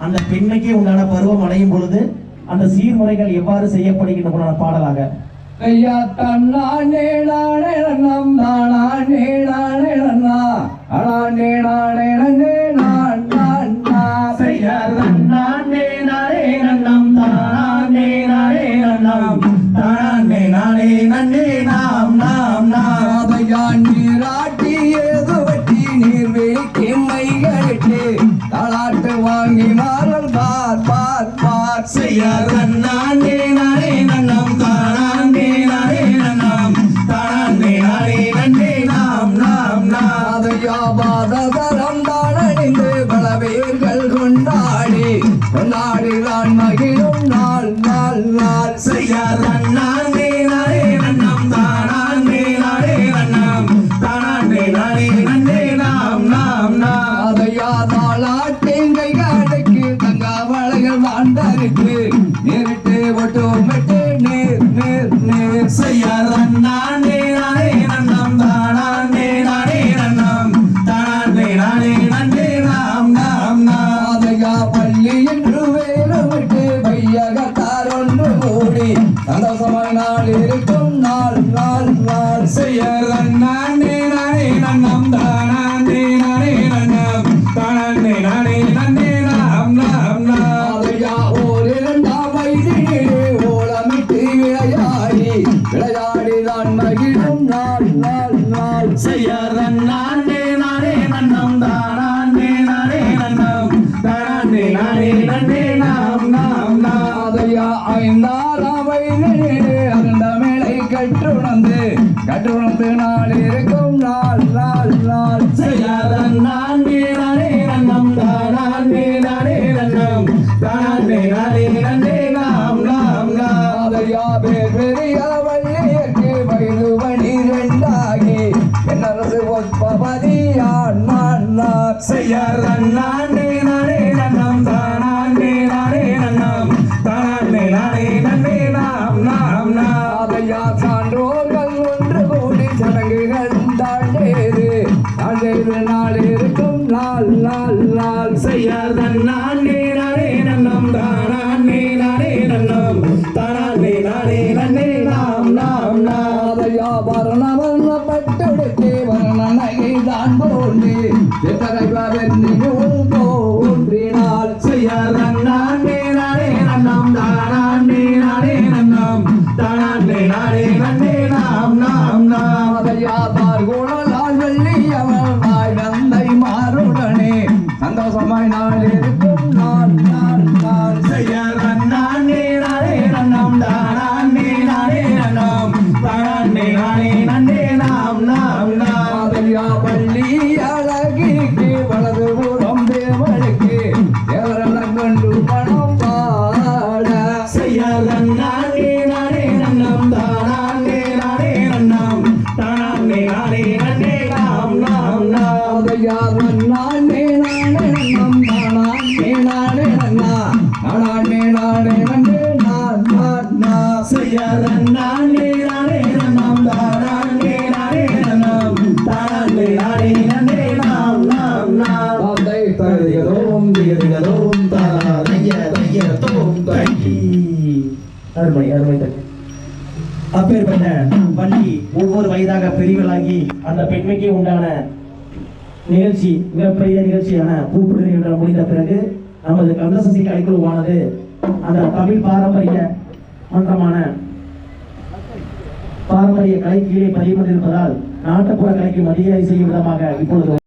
அந்த பெண்மைக்கே உண்டான பருவம் அடையும் பொழுது அந்த சீர்முறைகள் எவ்வாறு செய்யப்படுகின்றன பாடலாக ஐயா தன்னானே நானே நம் நானே நானே நன்னா அனானே நானே நன்னே நான் நான் நான் ஐயா தன்னானே நானே நன்னம் தானே நானே நன்னம் தானே நானே நன்னே நாம் நாம் நாம் ஐயா நீராட்டி ஏது வட்டி நீர் வேக்கி மைகளிட்டு தாளாட்டு வாங்கி மாறல் பார் பார் பார் ஐயா தன்னானே நானே நன்னம் தானே நானே நன்னம் தானே நானே நன்னே நாம் நாம் நாம் அதையா பாததரம் தானணிந்து பல பேர்கள் கொண்டாடி கொண்டாடி தான் மகிழும் நாள் நாள் நாள் ஐயா தன்னானே நானே நன்னம் தானே நானே நன்னம் தானே நானே நன்னே நாம் நாம் நாம் அதையா தாளாட்டின் கைகாலுக்கு தங்க வளைகள் வாழ்ந்தருக்கு நேரிட்டு ஒட்டுமிட்டு நேர் நேர் நேர் ஐயா தன்னானே நானே நன்னம் தானே நானே நன்னம் தானே நானே நன்னே நாம் நாம் நாம் அதையா பள்ளி என்று வேறுவிட்டு பையகத்தார் ஒன்று கூடி சந்தோஷமாய் நாள் இருக்கும் நாள் நாள் நாள் ஐயா தன்னானே நானே நன்னம் தானே நானே நன்னம் தானே நானே நன்னே நாம் நாம் நாம் அதையா ஓரிரண்டாம் வயதினிலே ஓலமிட்டு விளையாடி தான் மகிழும் நாள் நாள் நாள் ஐயா தன்னானே நானே நன்னம் தானே நானே நன்னம் தானே நானே நன்னே நாம் நாம் நாம் அதையா ஐந்தாறாம் வயதினிலே அந்த மேலை கற்றுணர்ந்து நாள் இருக்கும் நாள் நாள் நாள் ஐயா தன்னானே நானே நன்னம் தானே நானே நன்னம் தானே நானே நன்னே நாம் நாம் நாம் அதையா பெரிய வள்ளியற்கு வயது 12 என்னரசு ஒப்பதியான் நான் நான் ஐயா தன்னானே நானே நன்னம் தானே நானே நன்னம் தானே நானே நன்னே நாம் நாம் நாம் அதையா சான்றோர்கள் ஒன்று கூடி சடங்குகள் தாண்டேது நாள் இருக்கும் நாள் நாள் நாள் ஐயா தன்னானே நானே நன்னம் தானே நானே நன்னம் தானே நானே நன்னே நாம் நாம் நாம் அதையா வர்ணப்பட்டெடுத்து வர்ணனை தான் போண்டு தோன்றினாள் ஐயா தன்னானே நானே நன்னம் தானே நானே நன்னம் தானே நானே நன்னே நாம் நாம் நாம் அதையா பார்கோணலால் வெள்ளி அவள் வாய் நந்தை மாறுடனே சந்தோஷமாய் நாள் இருக்கும் நாள் நாள் நாள் ஐயா தன்னானே நானே நன்னம் தானே நானே நன்னம் தானே நானே நன்னே நாம் நாம் நாம் அதையா பள்ளி அழகிக்கு வலது புறம் தேவனுக்கு தேவரெல்லாம் கொண்டு பணம் பாட ஐயா தன்னானே நானே நன்னம் தானே நானே நன்னம் தானே நானே நன்னே நாம் நாம் நாம் அதையா நானே நம் நானே நன்னா நானே நன்னே நான் நான் நான் ஐயா தன்னானே நானே நன்னம் தானே நானே நன்னம் தானே நானே நன்னே நாம் நாம் நாம் அதை தருகிறோம் திகழ்கிறோம் தோம் தங்கி அருமை அருமை தங்கி அப்பேற்பட்ட பள்ளி ஒவ்வொரு வயதாக பெரியவளாகி அந்த பெண்மைக்கு உண்டான நிகழ்ச்சி மிகப்பெரிய நிகழ்ச்சியான பூப்புடு நிகழ்வு முடிந்த பிறகு நமது கந்தசசி கலைக்குழுவானது அந்த தமிழ் பாரம்பரிய மன்றமான பாரம்பரிய கலை கீழே பதிவு கொண்டிருப்பதால் நாட்டுப்புற கலைக்கு மரியாதை செய்யும் விதமாக இப்பொழுது